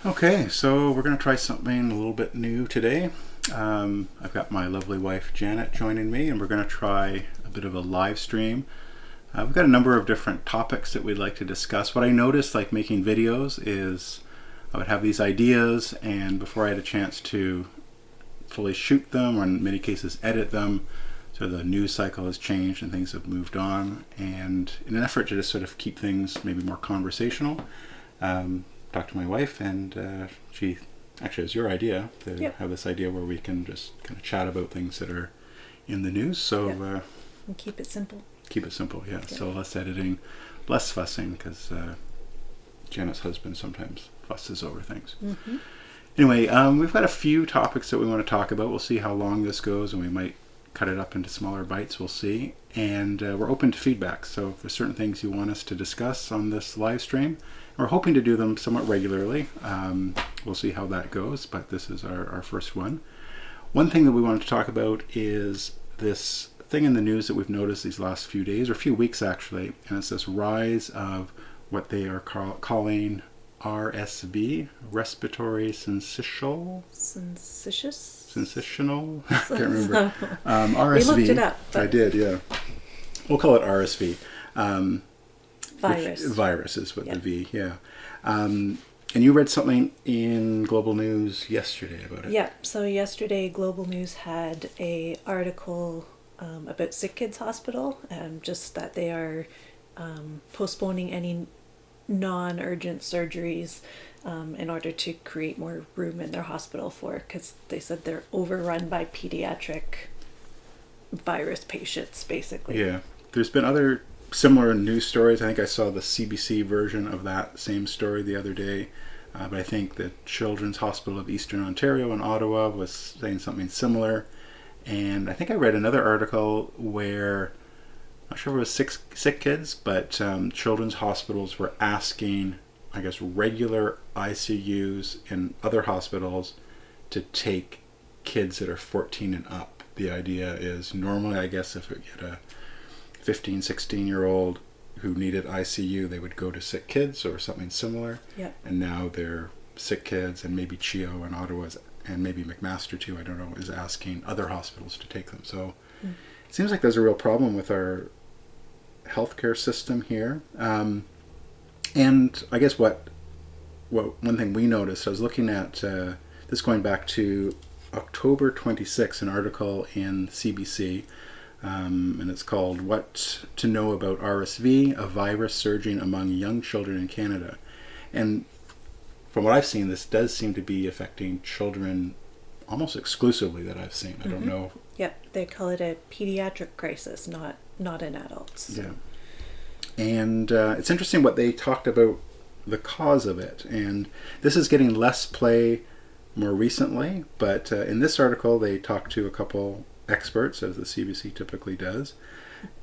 Okay, so we're going to try something a little bit new today. I've got my lovely wife Janet joining me, and we're going to try a bit of a live stream. We've got a number of different topics that we'd like to discuss. What I noticed, like making videos, is I would have these ideas, and before I had a chance to fully shoot them, or in many cases edit them, so the news cycle has changed and things have moved on. And in an effort to just sort of keep things maybe more conversational, talked to my wife, and she actually, it was your idea to have this idea where we can just kind of chat about things that are in the news. So and keep it simple. Keep it simple, yeah. So less editing, less fussing, because Janet's husband sometimes fusses over things. Mm-hmm. Anyway, we've got a few topics that we want to talk about. We'll see how long this goes, and we might cut it up into smaller bites. We'll see. And we're open to feedback. So if there's certain things you want us to discuss on this live stream, we're hoping to do them somewhat regularly. We'll see how that goes, but this is our first one. One thing that we wanted to talk about is this thing in the news that we've noticed these last few days, or a few weeks actually, and it's this rise of what they are calling RSV, Respiratory Syncytial. Syncytial? I can't remember. RSV. We looked it up. I did, yeah. We'll call it RSV. Virus. Virus is what the V, yeah. And you read something in Global News yesterday about it. Yeah, so yesterday Global News had a article about Sick Kids Hospital, just that they are postponing any non-urgent surgeries in order to create more room in their hospital because they said they're overrun by pediatric virus patients, basically. Yeah, there's been other similar news stories. I think I saw the CBC version of that same story the other day, but I think the Children's Hospital of Eastern Ontario in Ottawa was saying something similar. And I think I read another article where, I'm not sure if it was sick kids, but children's hospitals were asking, I guess, regular ICUs in other hospitals to take kids that are 14 and up. The idea is normally, I guess, if you get a 15, 16-year-old who needed ICU, they would go to sick kids or something similar. Yeah. And now they're sick kids, and maybe CHEO and Ottawa, and maybe McMaster too, I don't know, is asking other hospitals to take them. So it seems like there's a real problem with our healthcare system here. And I guess what one thing we noticed, I was looking at this going back to October 26, an article in CBC, and it's called "What to Know About RSV, a Virus Surging Among Young Children in Canada." And from what I've seen, this does seem to be affecting children almost exclusively that I've seen. I don't know. Yeah, they call it a pediatric crisis, not in adults. Yeah. And it's interesting what they talked about the cause of it. And this is getting less play more recently, but in this article they talked to a couple experts, as the CBC typically does.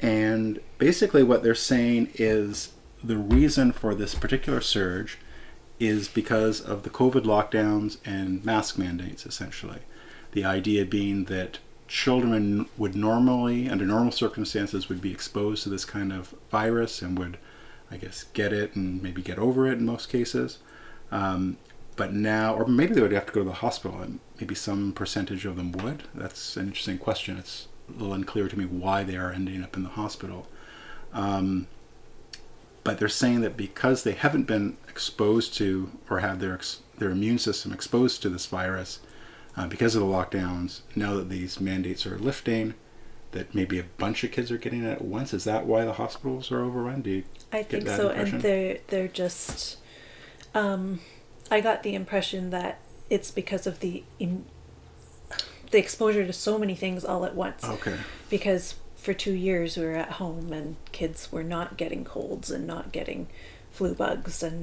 And basically what they're saying is the reason for this particular surge is because of the COVID lockdowns and mask mandates, essentially. The idea being that children would normally, under normal circumstances, would be exposed to this kind of virus and would, I guess, get it and maybe get over it in most cases. But now, or maybe they would have to go to the hospital, and maybe some percentage of them would. That's an interesting question. It's a little unclear to me why they are ending up in the hospital. But they're saying that because they haven't been exposed to, or have their immune system exposed to this virus because of the lockdowns, now that these mandates are lifting, that maybe a bunch of kids are getting it at once. Is that why the hospitals are overrun? Do you I think so, impression? And they're just... I got the impression that it's because of the exposure to so many things all at once. Okay. Because for 2 years we were at home and kids were not getting colds and not getting flu bugs and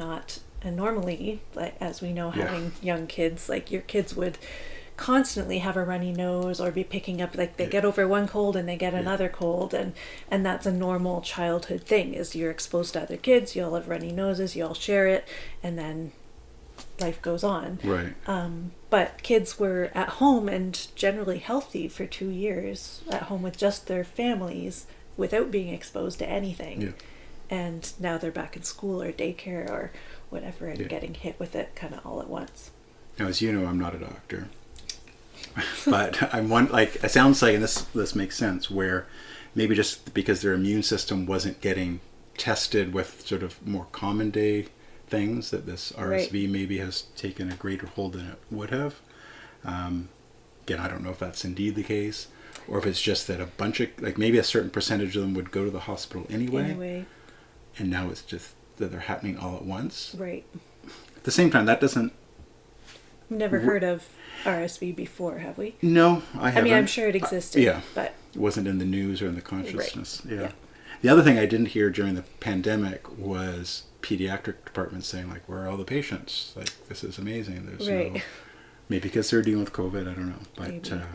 normally, like, as we know, having young kids, like, your kids would constantly have a runny nose or be picking up, like, they get over one cold and they get another cold, and that's a normal childhood thing, is you're exposed to other kids, you all have runny noses, you all share it, and then life goes on. Right. But kids were at home and generally healthy for 2 years, at home with just their families without being exposed to anything. and now they're back in school or daycare or whatever and getting hit with it kind of all at once. Now, as you know, I'm not a doctor, but I'm one, like, it sounds like, and this makes sense, where maybe just because their immune system wasn't getting tested with sort of more common day things, that this RSV maybe has taken a greater hold than it would have. Again, I don't know if that's indeed the case, or if it's just that a bunch of, like, maybe a certain percentage of them would go to the hospital anyway. And now it's just that they're happening all at once. Right. At the same time, that doesn't... Never heard of RSV before, have we? No, I haven't. I mean, I'm sure it existed, but... It wasn't in the news or in the consciousness. Right. Yeah. The other thing I didn't hear during the pandemic was pediatric departments saying, like, where are all the patients? Like, this is amazing. There's no... Maybe because they're dealing with COVID, I don't know. But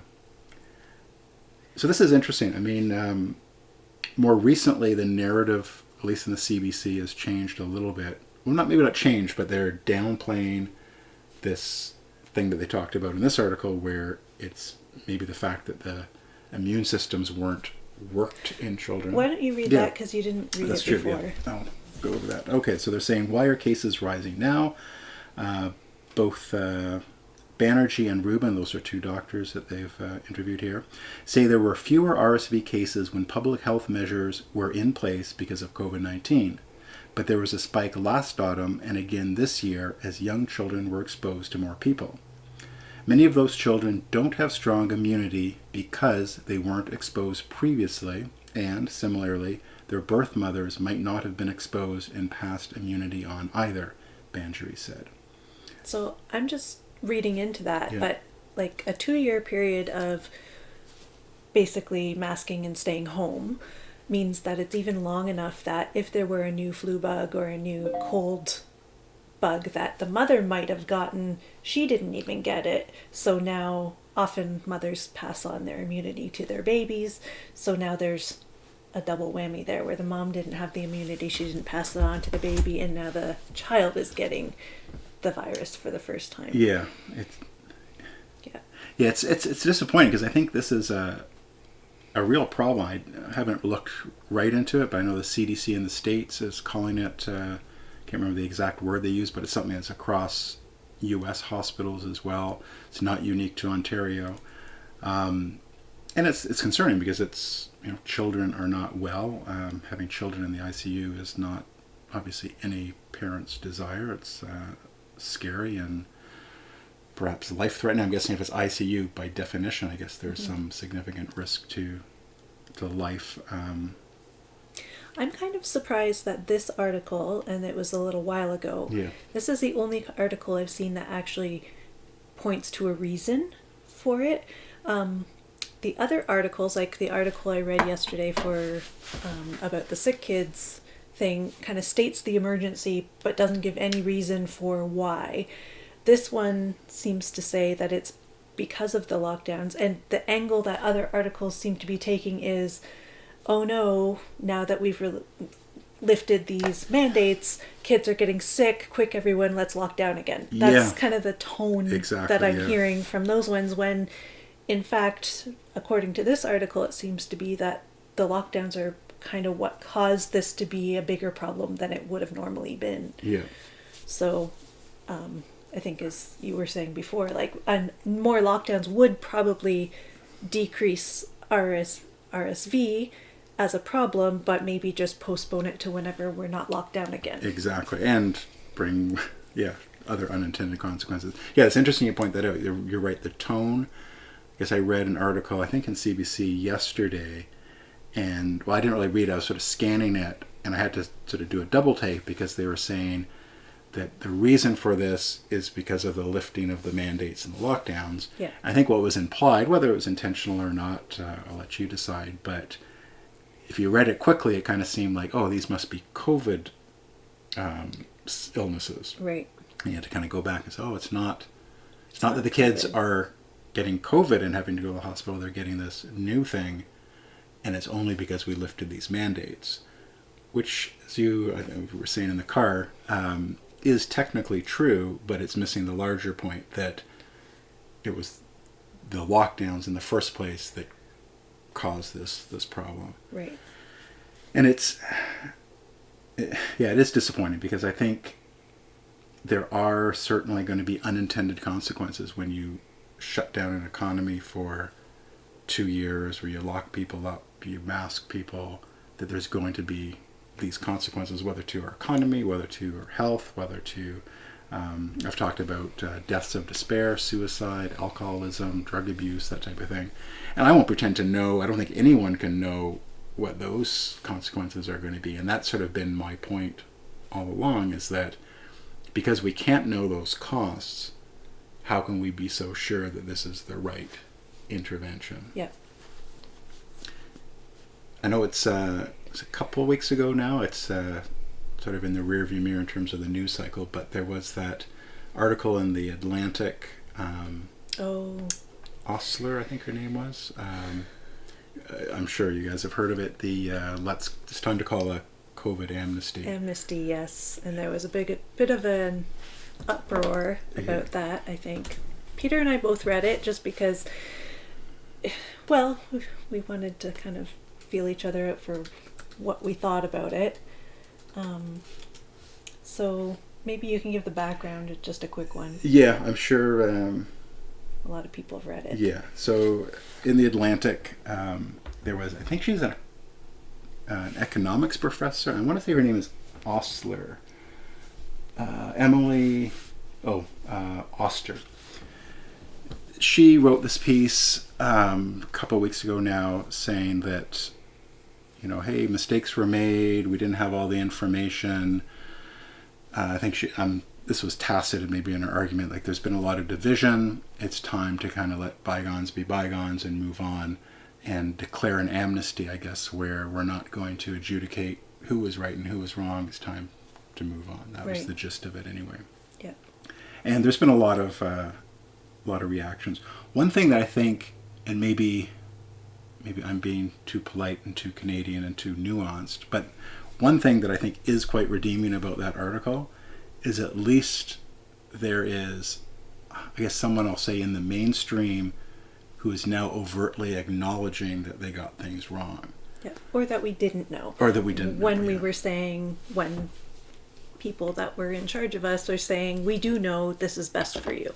so this is interesting. I mean, more recently, the narrative, at least in the CBC, has changed a little bit. Well, maybe not changed, but they're downplaying this thing that they talked about in this article, where it's maybe the fact that the immune systems weren't worked in children. Why don't you read that, because you didn't read it before. True, yeah. I'll go over that. Okay, so they're saying, why are cases rising now? Both Banerjee and Rubin, those are two doctors that they've interviewed here, say there were fewer RSV cases when public health measures were in place because of COVID-19. But there was a spike last autumn and again this year as young children were exposed to more people. Many of those children don't have strong immunity because they weren't exposed previously, and similarly, their birth mothers might not have been exposed and passed immunity on either, Banerjee said. So I'm just reading into that, but like a 2-year period of basically masking and staying home means that it's even long enough that if there were a new flu bug or a new cold bug that the mother might have gotten, she didn't even get it. So now often mothers pass on their immunity to their babies. So now there's a double whammy there where the mom didn't have the immunity, she didn't pass it on to the baby, and now the child is getting the virus for the first time. Yeah. It's disappointing, because I think this is a real problem. I haven't looked right into it, but I know the CDC in the States is calling it, I can't remember the exact word they use, but it's something that's across U.S. hospitals as well. It's not unique to Ontario. And it's concerning because it's, children are not well. Having children in the ICU is not obviously any parent's desire. It's scary and perhaps life-threatening. I'm guessing if it's ICU, by definition, I guess there's some significant risk to life. I'm kind of surprised that this article, and it was a little while ago, this is the only article I've seen that actually points to a reason for it. The other articles, like the article I read yesterday for about the sick kids thing, kind of states the emergency but doesn't give any reason for why. This one seems to say that it's because of the lockdowns, and the angle that other articles seem to be taking is, oh no, now that we've lifted these mandates, kids are getting sick, quick everyone, let's lock down again. That's kind of the tone that I'm hearing from those ones, when in fact, according to this article, it seems to be that the lockdowns are kind of what caused this to be a bigger problem than it would have normally been. So I think, as you were saying before, like, more lockdowns would probably decrease RSV as a problem, but maybe just postpone it to whenever we're not locked down again. Exactly, and bring other unintended consequences. Yeah, it's interesting you point that out. You're right. The tone. I guess I read an article, I think in CBC yesterday, and I didn't really read it. I was sort of scanning it, and I had to sort of do a double take, because they were saying that the reason for this is because of the lifting of the mandates and the lockdowns. I think what was implied, whether it was intentional or not, I'll let you decide, but if you read it quickly, it kind of seemed like, oh, these must be COVID illnesses. Right. And you had to kind of go back and say, oh, it's not that the kids are getting COVID and having to go to the hospital, they're getting this new thing, and it's only because we lifted these mandates, which, as I think we were saying in the car, is technically true, but it's missing the larger point that it was the lockdowns in the first place that caused this problem. Right. And it's, Yeah, it is disappointing because I think there are certainly going to be unintended consequences when you shut down an economy for 2 years, where you lock people up, you mask people, that there's going to be these consequences, whether to our economy, whether to our health, whether to, I've talked about deaths of despair, suicide, alcoholism, drug abuse, that type of thing. And I won't pretend to know, I don't think anyone can know what those consequences are going to be. And that's sort of been my point all along, is that because we can't know those costs, how can we be so sure that this is the right intervention? Yeah. I know it's a couple of weeks ago now. It's sort of in the rearview mirror in terms of the news cycle, but there was that article in the Atlantic. Oster, I think her name was. I'm sure you guys have heard of it. It's time to call a COVID amnesty. Amnesty, yes. And there was a bit of an uproar about that, I think. Peter and I both read it just because, well, we wanted to kind of feel each other out for what we thought about it. So maybe you can give the background, just a quick one. Yeah, I'm sure a lot of people have read it. Yeah, so in the Atlantic, there was, I think she's an economics professor. I want to say her name is Oster. Oster. She wrote this piece a couple of weeks ago now, saying that, hey, mistakes were made, we didn't have all the information. I think this was tacit and maybe in an argument, like there's been a lot of division. It's time to kind of let bygones be bygones and move on and declare an amnesty, I guess, where we're not going to adjudicate who was right and who was wrong. It's time to move on. That was the gist of it anyway. Yeah. And there's been a lot of reactions. One thing that I think, and maybe I'm being too polite and too Canadian and too nuanced, but one thing that I think is quite redeeming about that article is at least there is, I guess someone will say in the mainstream, who is now overtly acknowledging that they got things wrong. Yeah. Or that we didn't know. When we were saying, when people that were in charge of us are saying, we do know this is best for you.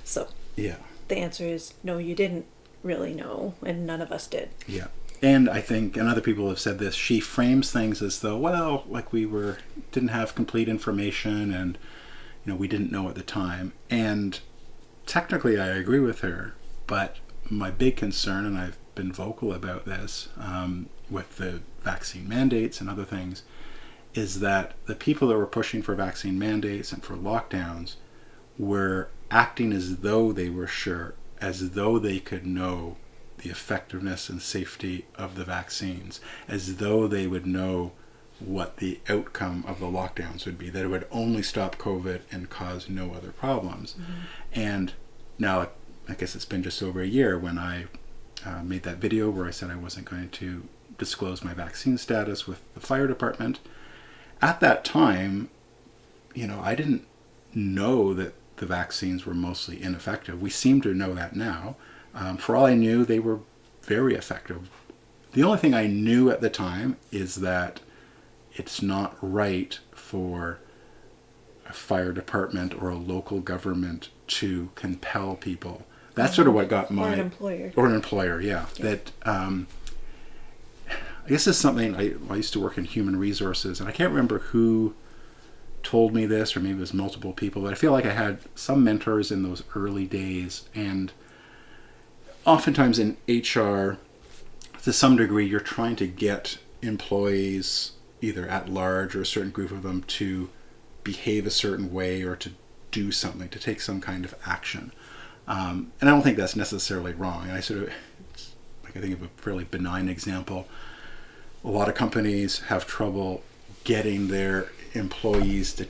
So yeah, the answer is no, you didn't really know, and none of us did. Yeah. And I think, and other people have said this, she frames things as though, well, like didn't have complete information and, we didn't know at the time. And technically I agree with her, but my big concern, and I've been vocal about this with the vaccine mandates and other things, is that the people that were pushing for vaccine mandates and for lockdowns were acting as though they were sure, as though they could know the effectiveness and safety of the vaccines, as though they would know what the outcome of the lockdowns would be, that it would only stop COVID and cause no other problems. Mm-hmm. And now, I guess it's been just over a year when I made that video where I said I wasn't going to disclose my vaccine status with the fire department. At that time, I didn't know that the vaccines were mostly ineffective. We seem to know that now. For all I knew, they were very effective. The only thing I knew at the time is that it's not right for a fire department or a local government to compel people. That's sort of what got my... Or an employer, yeah. That, I guess this is something, I used to work in human resources, and I can't remember who told me this, or maybe it was multiple people, but I feel like I had some mentors in those early days, and oftentimes in HR, to some degree, you're trying to get employees, either at large or a certain group of them, to behave a certain way or to do something, to take some kind of action. And I don't think that's necessarily wrong. And I think of a fairly benign example. A lot of companies have trouble getting their employees to,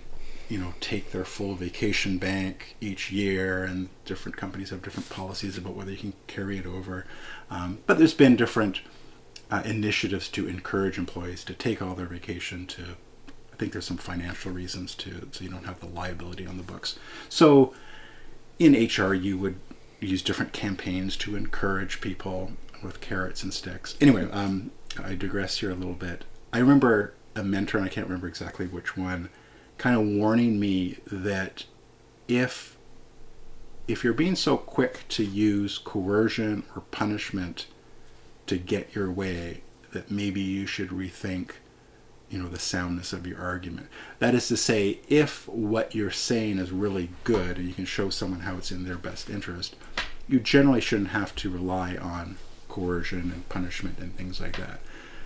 take their full vacation bank each year, and different companies have different policies about whether you can carry it over. But there's been different initiatives to encourage employees to take all their vacation. I think there's some financial reasons so you don't have the liability on the books. So in HR, you would use different campaigns to encourage people with carrots and sticks. Anyway, I digress here a little bit. I remember a mentor, and I can't remember exactly which one, kind of warning me that if you're being so quick to use coercion or punishment to get your way, that maybe you should rethink, the soundness of your argument. That is to say, if what you're saying is really good and you can show someone how it's in their best interest, you generally shouldn't have to rely on coercion and punishment and things like that.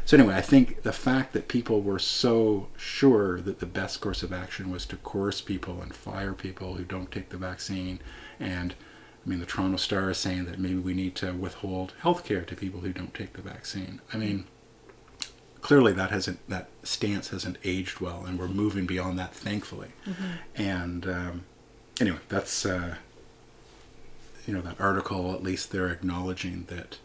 So anyway, I think the fact that people were so sure that the best course of action was to coerce people and fire people who don't take the vaccine, and the Toronto Star is saying that maybe we need to withhold healthcare to people who don't take the vaccine. Clearly that stance hasn't aged well, and we're moving beyond that, thankfully. Mm-hmm. And anyway, that's that article. At least they're acknowledging that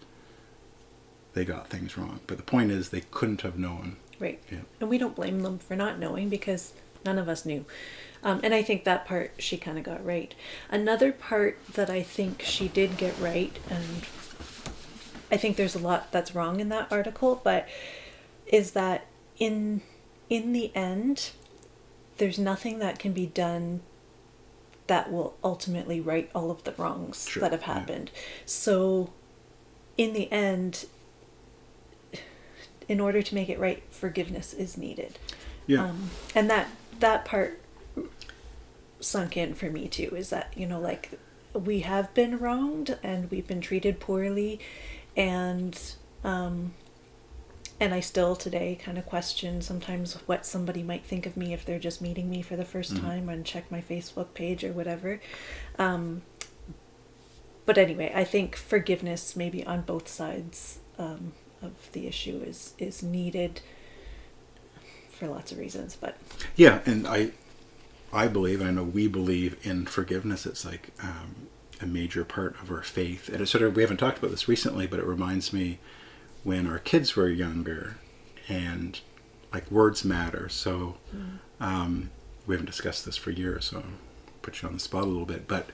they got things wrong. But the point is, they couldn't have known. Right. Yeah. And we don't blame them for not knowing, because none of us knew. And I think that part she kind of got right. Another part that I think she did get right, and I think there's a lot that's wrong in that article, but is that in the end, there's nothing that can be done that will ultimately right all of the wrongs that have happened. Yeah. So in the end, in order to make it right, forgiveness is needed. Yeah. And that part sunk in for me too, is that, we have been wronged and we've been treated poorly, and I still today kind of question sometimes what somebody might think of me if they're just meeting me for the first mm-hmm. time and check my Facebook page or whatever. But anyway, I think forgiveness maybe on both sides of the issue is needed for lots of reasons. But yeah, and I believe, I know we believe in forgiveness. It's like a major part of our faith. And it's we haven't talked about this recently, but it reminds me when our kids were younger, and words matter. So we haven't discussed this for years, so I'll put you on the spot a little bit. But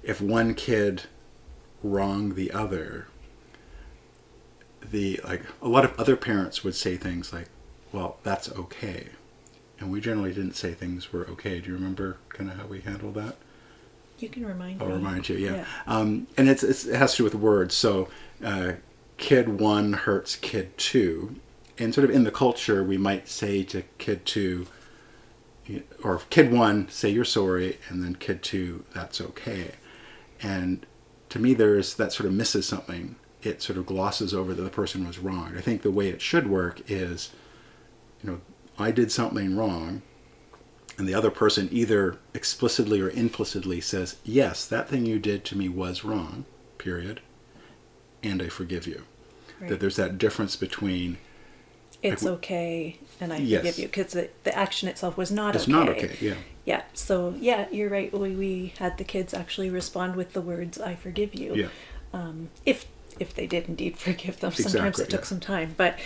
if one kid wronged the other, a lot of other parents would say things like, well, that's okay. And we generally didn't say things were okay. Do you remember kind of how we handled that? You can remind me. I'll remind you, yeah. And it has to do with words. So kid 1 hurts kid 2. And sort of in the culture, we might say to kid 2, or kid 1, say you're sorry, and then kid 2, that's okay. And to me, that sort of misses something. It sort of glosses over that the person was wrong. I think the way it should work is, I did something wrong, and the other person either explicitly or implicitly says, yes, that thing you did to me was wrong, period, and I forgive you. Right. That there's that difference between it's okay and I forgive you, because the action itself was not okay. It's not okay, yeah. Yeah, so yeah, you're right. We had the kids actually respond with the words, I forgive you. Yeah. If they did indeed forgive them. Sometimes it took some time. But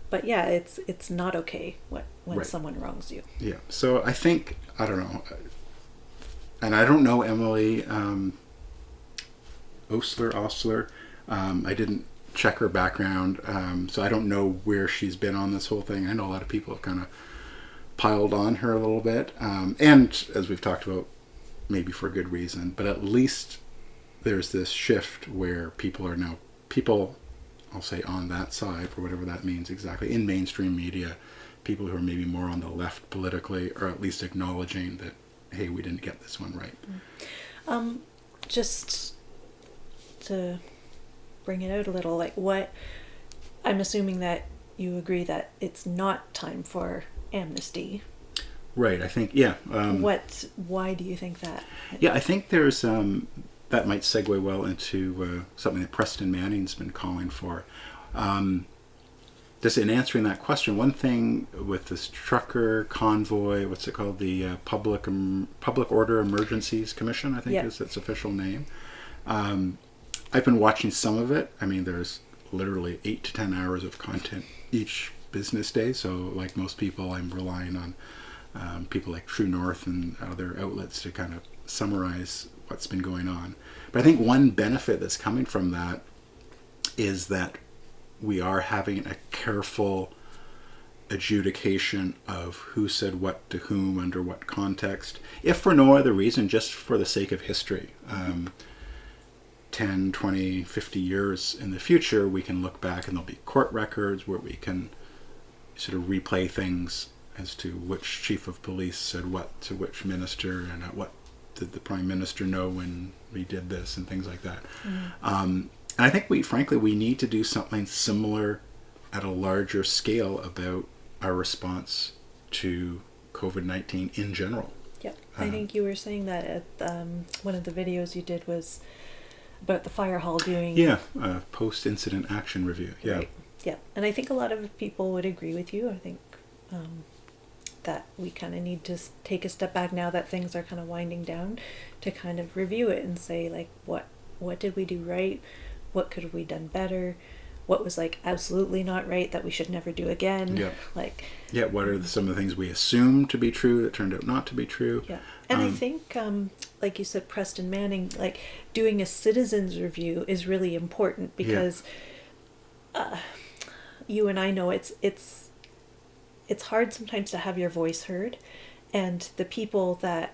but yeah, it's not okay when someone wrongs you. Yeah. So I think, I don't know, and I don't know Emily Oster. I didn't check her background, so I don't know where she's been on this whole thing. I know a lot of people have kind of piled on her a little bit, and as we've talked about, maybe for good reason, but at least there's this shift where people, I'll say on that side, for whatever that means exactly, in mainstream media, people who are maybe more on the left politically are at least acknowledging that, hey, we didn't get this one right. Just to bring it out a little, I'm assuming that you agree that it's not time for amnesty. Right, I think, yeah. Why do you think that? Yeah, I think there's, that might segue well into something that Preston Manning's been calling for. Just in answering that question, one thing with this trucker convoy, what's it called? The Public Order Emergencies Commission, I think is its official name. I've been watching some of it. I mean, there's literally 8 to 10 hours of content each business day. So like most people, I'm relying on people like True North and other outlets to kind of summarize what's been going on. But I think one benefit that's coming from that is that we are having a careful adjudication of who said what to whom under what context, if for no other reason, just for the sake of history. 10, 20, 50 years in the future, we can look back and there'll be court records where we can sort of replay things as to which chief of police said what to which minister, and what did the prime minister know when we did this, and things like that. And I think we need to do something similar at a larger scale about our response to COVID-19 in general. Yep. I think you were saying that at one of the videos you did was about the fire hall doing... Yeah, post-incident action review. Yeah. Right. Yeah. And I think a lot of people would agree with you. I think that we kind of need to take a step back now that things are kind of winding down, to kind of review it and say, like, what did we do right? What could have we done better? What was, like, absolutely not right that we should never do again? Yeah. Like... Yeah, what are some of the things we assumed to be true that turned out not to be true? Yeah. And I think, like you said, Preston Manning, like, doing a citizen's review is really important, because you and I know it's hard sometimes to have your voice heard, and the people that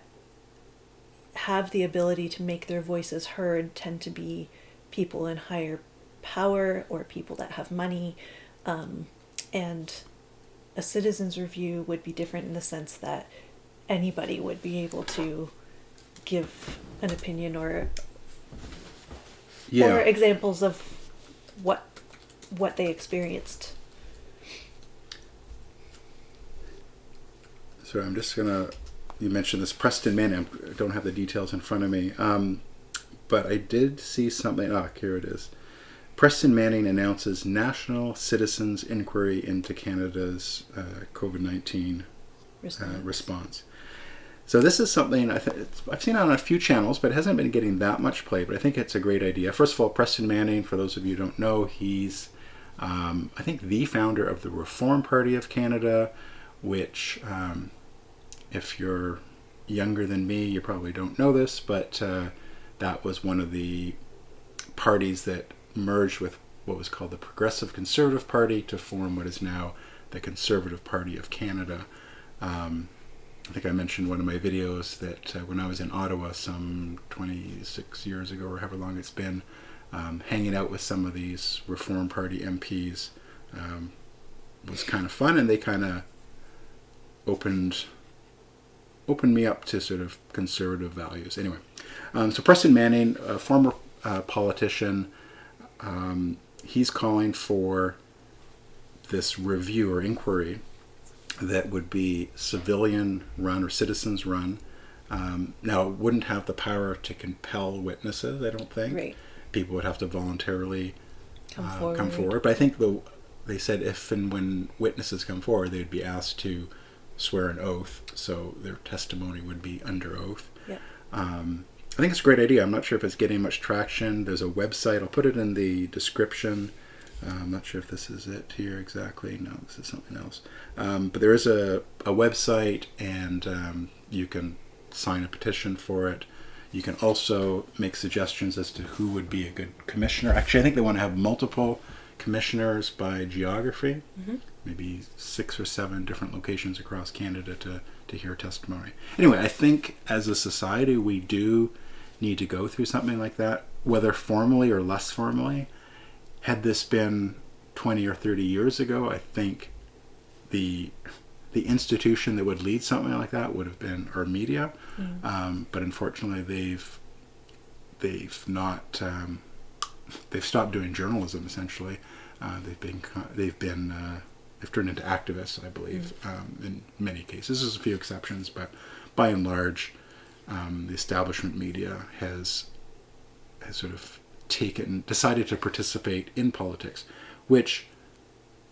have the ability to make their voices heard tend to be people in higher power or people that have money, and a citizen's review would be different in the sense that anybody would be able to give an opinion or examples of what they experienced. So I'm just gonna, you mentioned this Preston Manning, I don't have the details in front of me, but I did see something, here it is. Preston Manning announces National Citizens Inquiry into Canada's COVID-19 response. So this is something I've seen on a few channels, but it hasn't been getting that much play, but I think it's a great idea. First of all, Preston Manning, for those of you who don't know, he's, I think, the founder of the Reform Party of Canada, which, if you're younger than me, you probably don't know this, but that was one of the parties that merged with what was called the Progressive Conservative Party to form what is now the Conservative Party of Canada. I think I mentioned in one of my videos that when I was in Ottawa some 26 years ago, or however long it's been, hanging out with some of these Reform Party MPs was kind of fun, and they kind of opened me up to sort of conservative values. Anyway, so Preston Manning, a former politician, he's calling for this review or inquiry that would be civilian run or citizens run. Now, it wouldn't have the power to compel witnesses, I don't think. Right. People would have to voluntarily come forward. But I think they said if and when witnesses come forward, they'd be asked to swear an oath, so their testimony would be under oath. Yeah. I think it's a great idea. I'm not sure if it's getting much traction. There's a website. I'll put it in the description. I'm not sure if this is it here exactly. No, this is something else. But there is a website, and you can sign a petition for it. You can also make suggestions as to who would be a good commissioner. Actually, I think they want to have multiple commissioners by geography. Mm-hmm. Maybe 6 or 7 different locations across Canada to hear testimony. Anyway, I think as a society we do need to go through something like that, whether formally or less formally. Had this been 20 or 30 years ago, I think the institution that would lead something like that would have been our media. Mm. But unfortunately, they've stopped doing journalism. Essentially, they've turned into activists, I believe, in many cases. There's a few exceptions, but by and large, the establishment media has sort of decided to participate in politics, which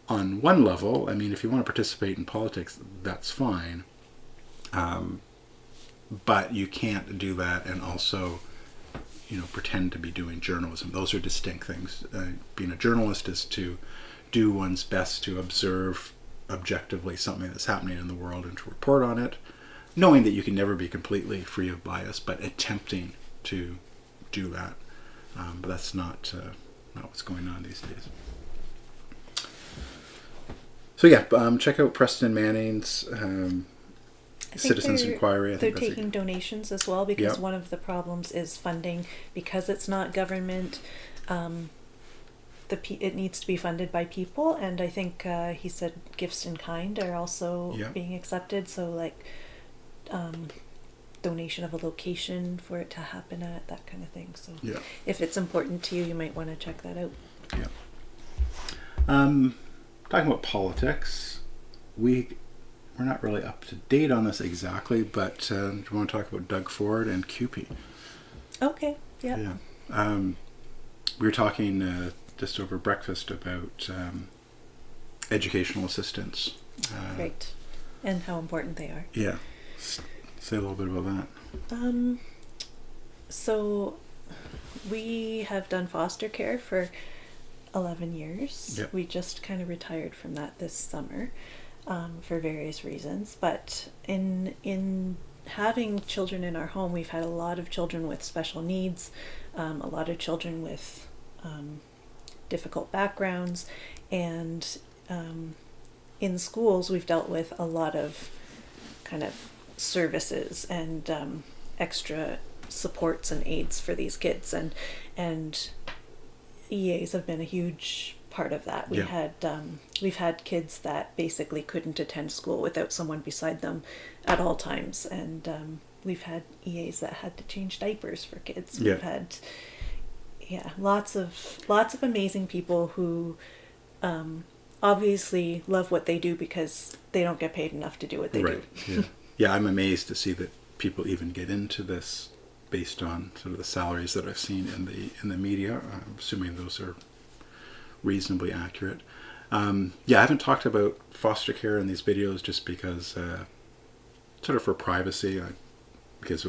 on one level, I mean, if you want to participate in politics, that's fine. But you can't do that and also, pretend to be doing journalism. Those are distinct things. Being a journalist is to do one's best to observe objectively something that's happening in the world and to report on it, knowing that you can never be completely free of bias, but attempting to do that. But that's not what's going on these days. So yeah, check out Preston Manning's Citizens they're, Inquiry. I they're think that's taking donations as well, because Yep. one of the problems is funding. Because it's not government, it needs to be funded by people, and I think he said gifts in kind are also Yep. being accepted. So like donation of a location for it to happen at, that kind of thing. So Yeah. if it's important to you, you might want to check that out. Yeah. Talking about politics, we're not really up to date on this exactly, but do you want to talk about Doug Ford and CUPE? Okay. Yeah. Yeah. We were talking just over breakfast about educational assistance. Right. And how important they are. Yeah. Say a little bit about that. So we have done foster care for 11 years. Yep. We just kind of retired from that this summer for various reasons. But in having children in our home, we've had a lot of children with special needs, a lot of children with difficult backgrounds, and in schools we've dealt with a lot of kind of services and extra supports and aids for these kids, and EAs have been a huge part of that. We've had kids that basically couldn't attend school without someone beside them at all times, and we've had EAs that had to change diapers for kids. Yeah. We've had lots of amazing people who obviously love what they do because they don't get paid enough to do what they do. Yeah. Yeah, I'm amazed to see that people even get into this based on sort of the salaries that I've seen in the media. I'm assuming those are reasonably accurate. I haven't talked about foster care in these videos just because, sort of for privacy, because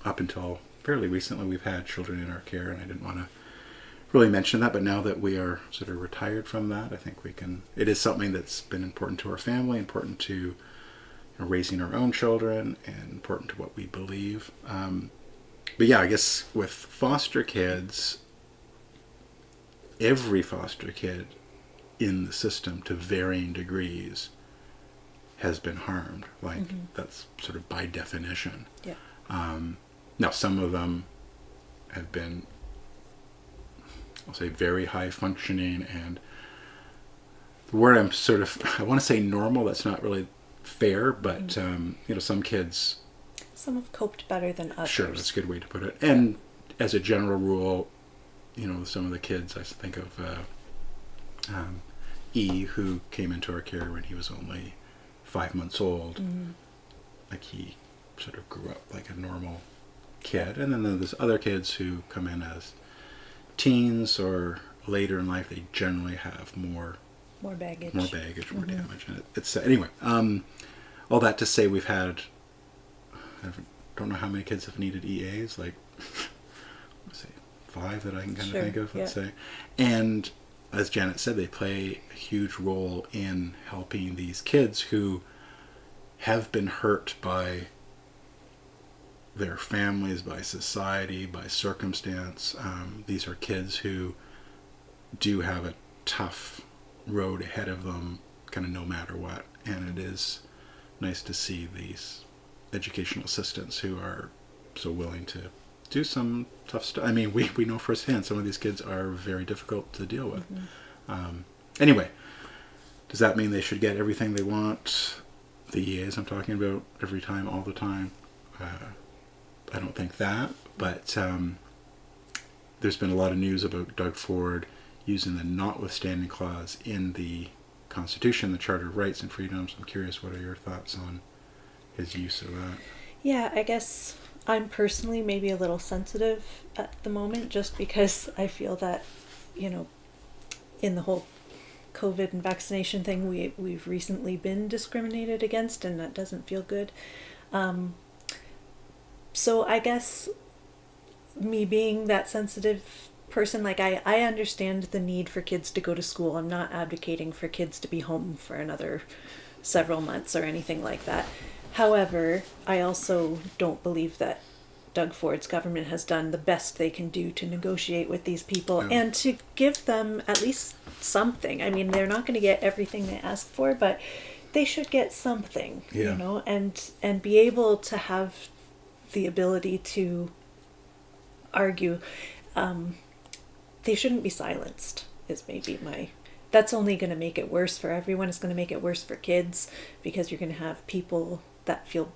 up until fairly recently we've had children in our care, and I didn't want to really mention that, but now that we are sort of retired from that, I think we can. It is something that's been important to our family, important to raising our own children, and important to what we believe. But yeah, I guess with foster kids, every foster kid in the system to varying degrees has been harmed. Like, that's sort of by definition. Yeah. Now, some of them have been, I'll say, very high functioning, and the word I want to say normal, that's not really fair, but some kids, some have coped better than others. Sure, that's a good way to put it. And as a general rule, some of the kids, I think of E, who came into our care when he was only 5 months old. Like, he sort of grew up like a normal kid. And then there's other kids who come in as teens or later in life. They generally have more baggage, more damage. And it's anyway. All that to say, we've had, I don't know how many kids have needed EAs, like, let's say 5 that I can kind of think of, let's say. And as Janet said, they play a huge role in helping these kids who have been hurt by their families, by society, by circumstance. These are kids who do have a tough road ahead of them, kind of no matter what. And it is nice to see these educational assistants who are so willing to do some tough stuff. I mean, we know firsthand some of these kids are very difficult to deal with. Anyway, does that mean they should get everything they want? The EAs I'm talking about, every time, all the time? I don't think that, but there's been a lot of news about Doug Ford using the Notwithstanding clause in the Constitution, the Charter of Rights and Freedoms. I'm curious, what are your thoughts on his use of that? Yeah, I guess I'm personally maybe a little sensitive at the moment, just because I feel that, in the whole COVID and vaccination thing, we've recently been discriminated against, and that doesn't feel good. So I guess me being that sensitive person, like, I understand the need for kids to go to school. I'm not advocating for kids to be home for another several months or anything like that. However, I also don't believe that Doug Ford's government has done the best they can do to negotiate with these people and to give them at least something. I mean, they're not going to get everything they ask for, but they should get something, you know, and be able to have the ability to argue. They shouldn't be silenced, is maybe that's only going to make it worse for everyone. It's going to make it worse for kids, because you're going to have people that feel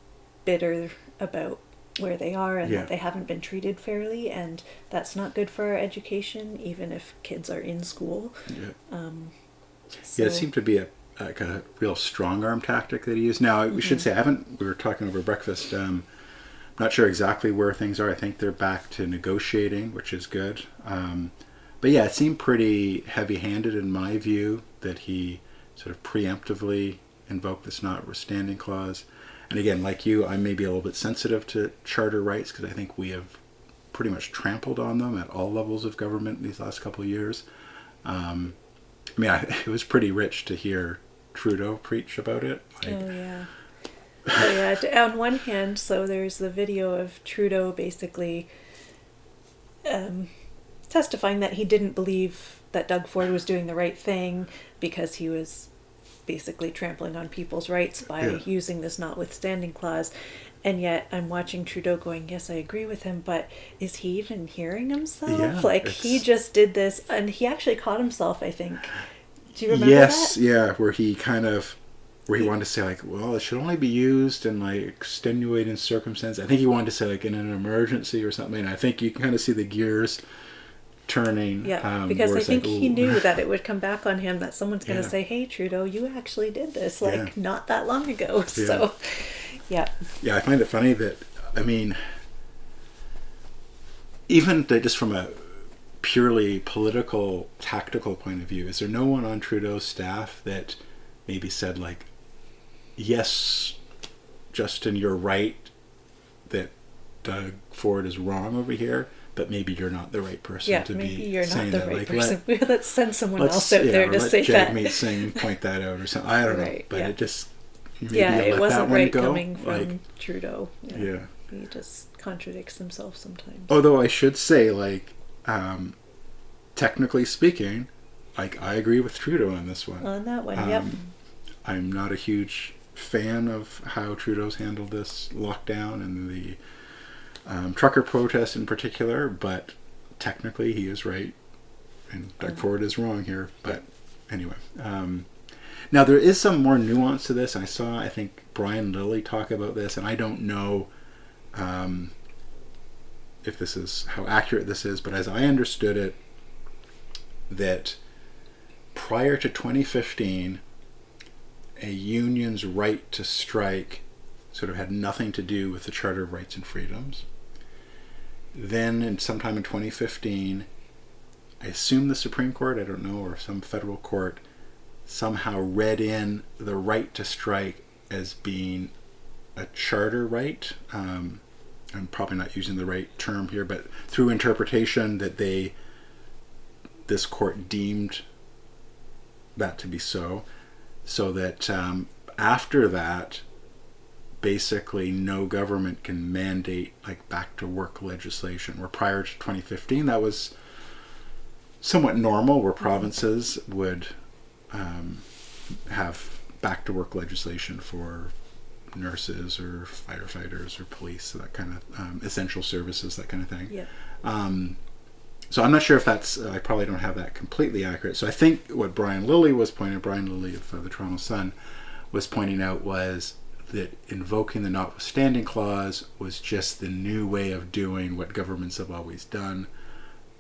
bitter about where they are and that they haven't been treated fairly, and that's not good for our education, even if kids are in school. It seemed to be a real strong arm tactic that he used. Now, we should say, we were talking over breakfast, not sure exactly where things are. I think they're back to negotiating, which is good. But yeah, it seemed pretty heavy-handed in my view, that he sort of preemptively invoked this notwithstanding clause. And again, like you, I may be a little bit sensitive to charter rights, because I think we have pretty much trampled on them at all levels of government these last couple of years. It was pretty rich to hear Trudeau preach about it. On one hand, so there's the video of Trudeau basically testifying that he didn't believe that Doug Ford was doing the right thing, because he was basically trampling on people's rights by using this notwithstanding clause. And yet I'm watching Trudeau going, yes, I agree with him, but is he even hearing himself? He just did this, and he actually caught himself, I think. Do you remember that? Where he wanted to say, like, well, it should only be used in, like, extenuating circumstances. I think he wanted to say, like, in an emergency or something. And I think you can kind of see the gears turning. Because I think he knew that it would come back on him, that someone's going to say, hey, Trudeau, you actually did this, not that long ago. So, I find it funny that, even just from a purely political, tactical point of view, is there no one on Trudeau's staff that maybe said, like, yes, Justin, you're right that Doug Ford is wrong over here, but maybe you're not the right person to be saying that. Let's send someone else out there to say that. Let Jagmeet Singh point that out or something. I don't know, but it just it wasn't right coming from Trudeau. He just contradicts himself sometimes. Although I should say, like, technically speaking, like, I agree with Trudeau on this one. On that one, I'm not a huge fan of how Trudeau's handled this lockdown and the trucker protest in particular, but technically he is right and Doug Ford is wrong here. But anyway, now there is some more nuance to this. I think Brian Lilley talk about this, and I don't know if this is how accurate this is, but as I understood it, that prior to 2015, a union's right to strike sort of had nothing to do with the Charter of Rights and Freedoms. Then, sometime in 2015, I assume the Supreme Court, I don't know, or some federal court, somehow read in the right to strike as being a charter right. I'm probably not using the right term here, but through interpretation that this court deemed that to be so that after that, basically no government can mandate, like, back to work legislation, where prior to 2015 that was somewhat normal, where provinces would have back to work legislation for nurses or firefighters or police, that kind of essential services, that kind of thing. So I'm not sure if that's, I probably don't have that completely accurate. So I think what Brian Lilley of the Toronto Sun was pointing out was that invoking the notwithstanding clause was just the new way of doing what governments have always done,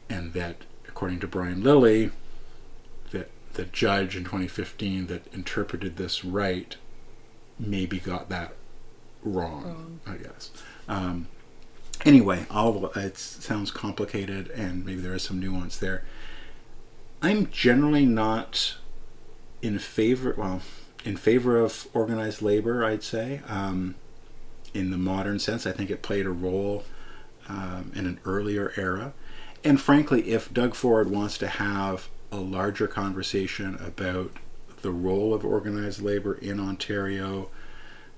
and that, according to Brian Lilley, that the judge in 2015 that interpreted this right maybe got that wrong. I guess. Anyway, it sounds complicated, and maybe there is some nuance there. I'm generally not in favor of organized labor, I'd say. In the modern sense, I think it played a role in an earlier era. And frankly, if Doug Ford wants to have a larger conversation about the role of organized labor in Ontario,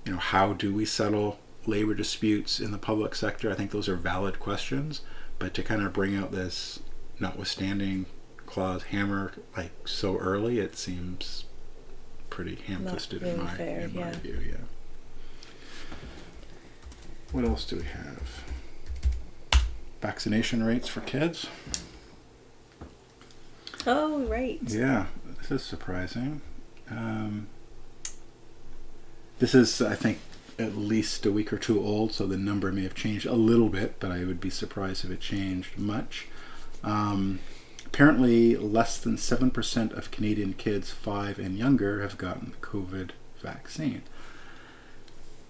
how do we settle labor disputes in the public sector, I think those are valid questions. But to kind of bring out this notwithstanding clause hammer like so early, it seems pretty ham-fisted really in my view. Yeah. What else do we have? Vaccination rates for kids. Oh, right. Yeah, this is surprising. This is, I think, at least a week or two old, so the number may have changed a little bit, but I would be surprised if it changed much. Apparently, less than 7% of Canadian kids 5 and younger have gotten the COVID vaccine.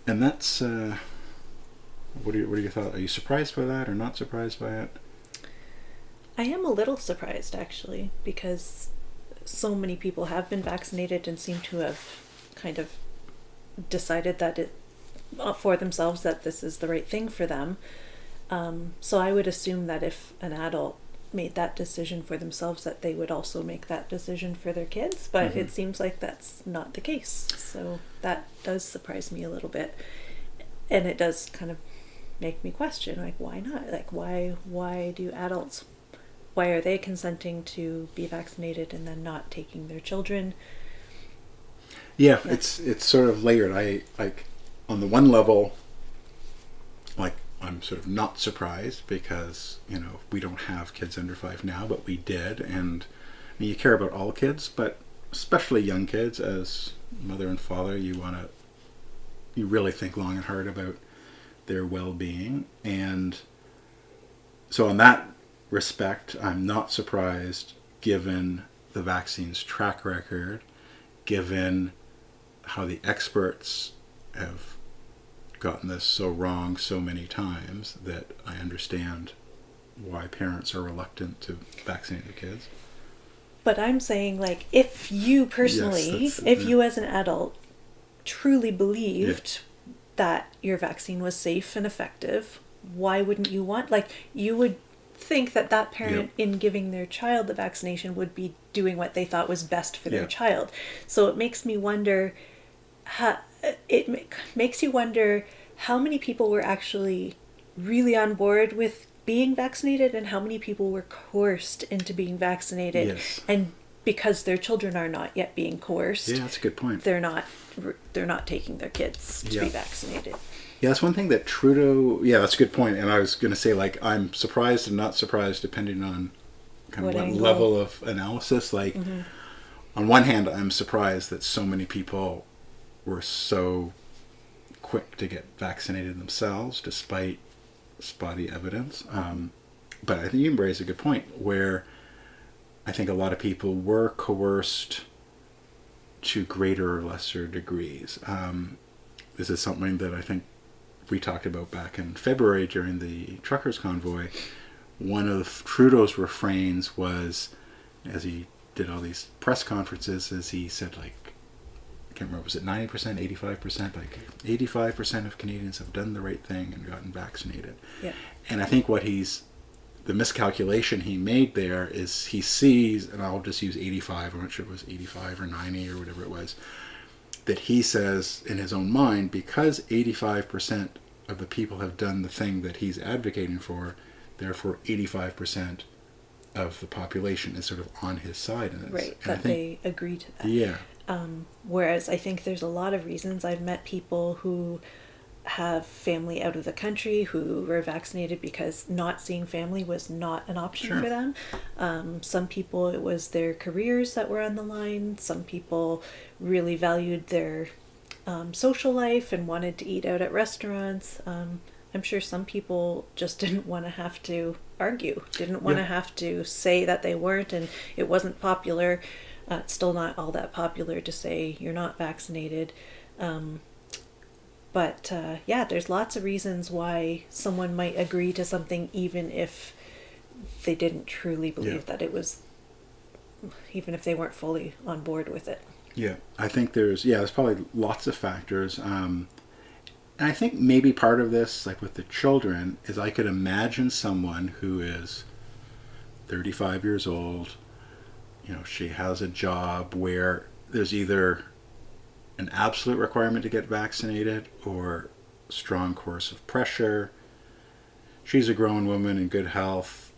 And that's, what are your thoughts? Are you surprised by that or not surprised by it? I am a little surprised, actually, because so many people have been vaccinated and seem to have kind of decided that for themselves that this is the right thing for them. So I would assume that if an adult made that decision for themselves, that they would also make that decision for their kids, but it seems like that's not the case. So that does surprise me a little bit. And it does kind of make me question, like, why not? Like, why do adults, why are they consenting to be vaccinated and then not taking their children? Yeah. It's sort of layered. I like, on the one level, like, I'm sort of not surprised because, we don't have kids under 5 now, but we did. And I mean, you care about all kids, but especially young kids. As mother and father, you really think long and hard about their well-being. And so in that respect, I'm not surprised, given the vaccine's track record, given how the experts have gotten this so wrong so many times, that I understand why parents are reluctant to vaccinate their kids. But I'm saying, like, if you personally, you as an adult truly believed that your vaccine was safe and effective, why wouldn't you want, like, you would think that parent in giving their child the vaccination would be doing what they thought was best for their child. So it makes me wonder, makes you wonder how many people were actually really on board with being vaccinated and how many people were coerced into being vaccinated. And because their children are not yet being coerced, that's a good point, they're not taking their kids to be vaccinated. Yeah, that's one thing that Trudeau, that's a good point. And I was going to say, like, I'm surprised and not surprised depending on kind of what level of analysis. Like, on one hand, I'm surprised that so many people were so quick to get vaccinated themselves, despite spotty evidence. But I think you raise a good point, where I think a lot of people were coerced to greater or lesser degrees. This is something that I think we talked about back in February during the truckers' convoy. One of Trudeau's refrains was, as he did all these press conferences, is he said, like, I can't remember, was it 90%, 85%? Like, 85% of Canadians have done the right thing and gotten vaccinated. Yeah. And I think the miscalculation he made there is he sees, and I'll just use 85, I'm not sure it was 85 or 90 or whatever it was, that he says in his own mind, because 85% of the people have done the thing that he's advocating for, therefore 85% of the population is sort of on his side in this. Right, and that they agree to that. Yeah. Whereas I think there's a lot of reasons. I've met people who have family out of the country who were vaccinated because not seeing family was not an option for them. Some people, it was their careers that were on the line. Some people really valued their social life and wanted to eat out at restaurants. I'm sure some people just didn't want to have to argue, didn't want to have to say that they weren't, and it wasn't popular. It's still not all that popular to say you're not vaccinated. But there's lots of reasons why someone might agree to something even if they didn't truly believe that it was, even if they weren't fully on board with it. Yeah, I think there's probably lots of factors. And I think maybe part of this, like with the children, is I could imagine someone who is 35 years old, she has a job where there's either an absolute requirement to get vaccinated or strong coercive pressure. She's a grown woman in good health.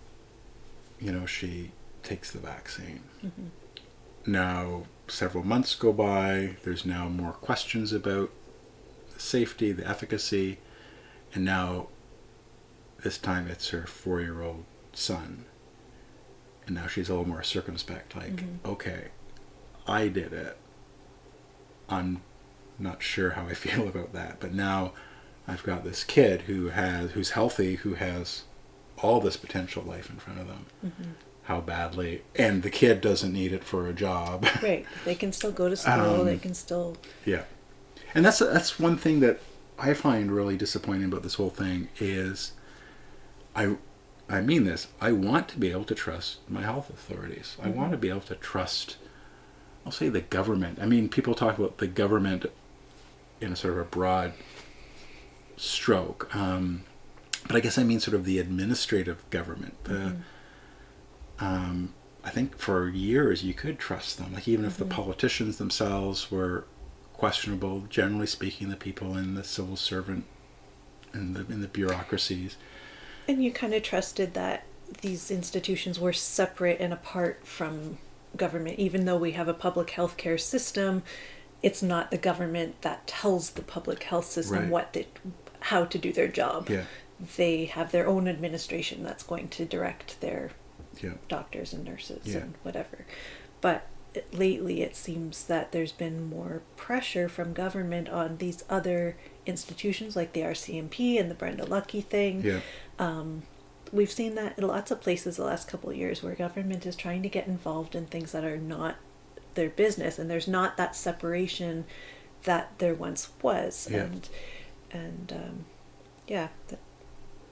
She takes the vaccine. Now, several months go by. There's now more questions about the safety, the efficacy, and now this time it's her 4-year-old son. And now she's a little more circumspect, like, okay, I did it. I'm not sure how I feel about that, but now I've got this kid who's healthy, who has all this potential life in front of them. How badly, and the kid doesn't need it for a job. Right. They can still go to school. They can still. Yeah, and that's one thing that I find really disappointing about this whole thing is, I mean this. I want to be able to trust my health authorities. I want to be able to trust, I'll say, the government. I mean, people talk about the government in a sort of a broad stroke, but I guess I mean sort of the administrative government. I think for years you could trust them, like even if the politicians themselves were questionable, generally speaking, the people in the civil servant and in the bureaucracies. And you kind of trusted that these institutions were separate and apart from government. Even though we have a public health care system, it's not the government that tells the public health system how to do their job. Yeah. They have their own administration that's going to direct their doctors and nurses and whatever. But lately it seems that there's been more pressure from government on these other institutions like the RCMP and the Brenda Lucki thing. We've seen that in lots of places the last couple of years where government is trying to get involved in things that are not their business, and there's not that separation that there once was. That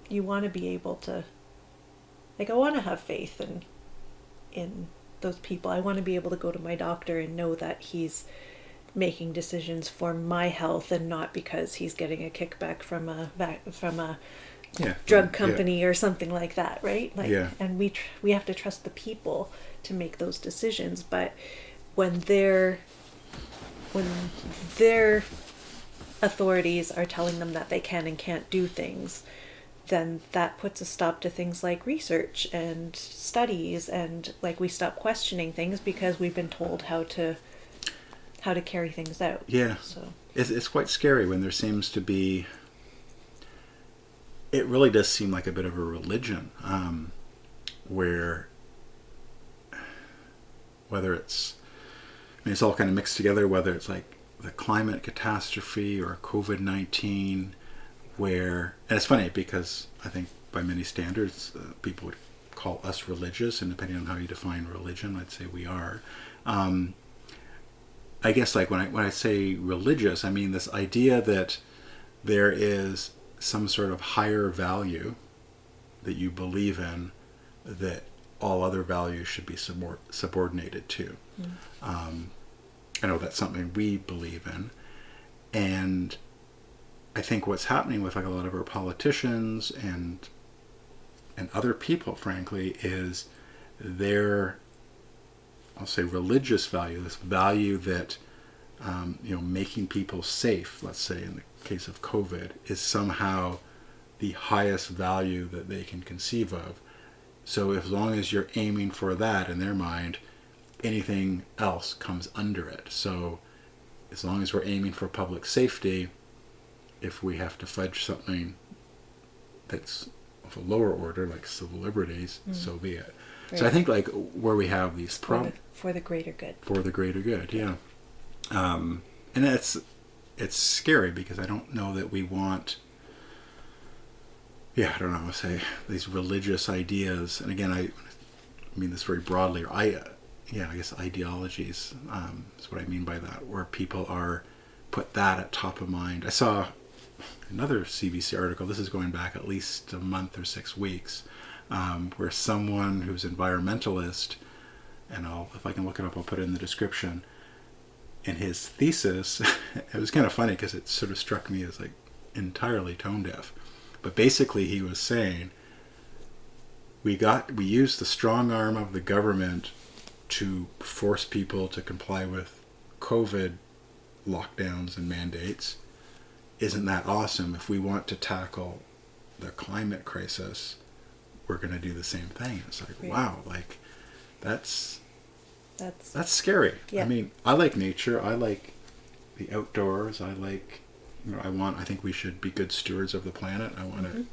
you want to be able to, like, I want to have faith in those people. I want to be able to go to my doctor and know that he's making decisions for my health and not because he's getting a kickback from a drug company or something like that, right? And we have to trust the people to make those decisions. But when their authorities are telling them that they can and can't do things, then that puts a stop to things like research and studies, and like we stop questioning things because we've been told how to carry things out. So it's quite scary when there seems to be, it really does seem like a bit of a religion, where whether it's, it's all kind of mixed together, whether it's like the climate catastrophe or COVID-19, where, and it's funny because I think by many standards people would call us religious, and depending on how you define religion, I'd say we are. I guess like when I say religious, I mean this idea that there is some sort of higher value that you believe in that all other values should be subordinated to. I know that's something we believe in, and I think what's happening with like a lot of our politicians and other people, frankly, is their, I'll say, religious value, this value that making people safe, let's say in the case of COVID, is somehow the highest value that they can conceive of. So as long as you're aiming for that in their mind, anything else comes under it. So as long as we're aiming for public safety, if we have to fudge something that's of a lower order, like civil liberties, so be it. Right. So I think like where we have these for the greater good. For the greater good, yeah. And it's scary because I don't know that we want, I don't know, say these religious ideas, and again I mean this very broadly, or I guess ideologies is what I mean by that, where people are put that at top of mind. I saw another CBC article, this is going back at least a month or 6 weeks, where someone who's environmentalist, and if I can look it up, I'll put it in the description, in his thesis, it was kind of funny because it sort of struck me as like entirely tone deaf, but basically he was saying we used the strong arm of the government to force people to comply with COVID lockdowns and mandates. isn't that awesome? If we want to tackle the climate crisis, we're going to do the same thing. It's like, wow, like that's scary. Yeah. I mean, I like nature. I like the outdoors. I like, I think we should be good stewards of the planet. I want to,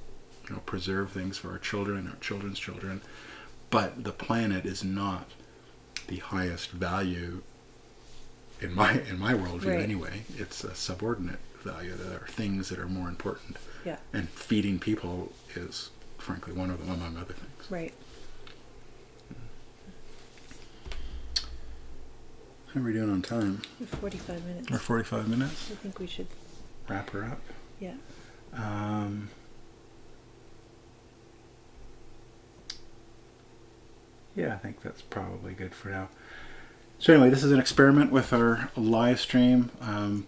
preserve things for our children, our children's children. But the planet is not the highest value in my worldview anyway. It's a subordinate value. There are things that are more important. Yeah. And feeding people is, frankly, one of them, among other things. Right. How are we doing on time? We're 45 minutes. We're 45 minutes? I think we should wrap her up. Yeah. Yeah, I think that's probably good for now. So anyway, this is an experiment with our live stream.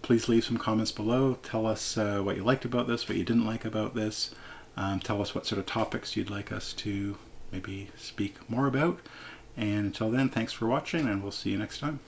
Please leave some comments below. Tell us what you liked about this, what you didn't like about this. Tell us what sort of topics you'd like us to maybe speak more about. And until then, thanks for watching, and we'll see you next time.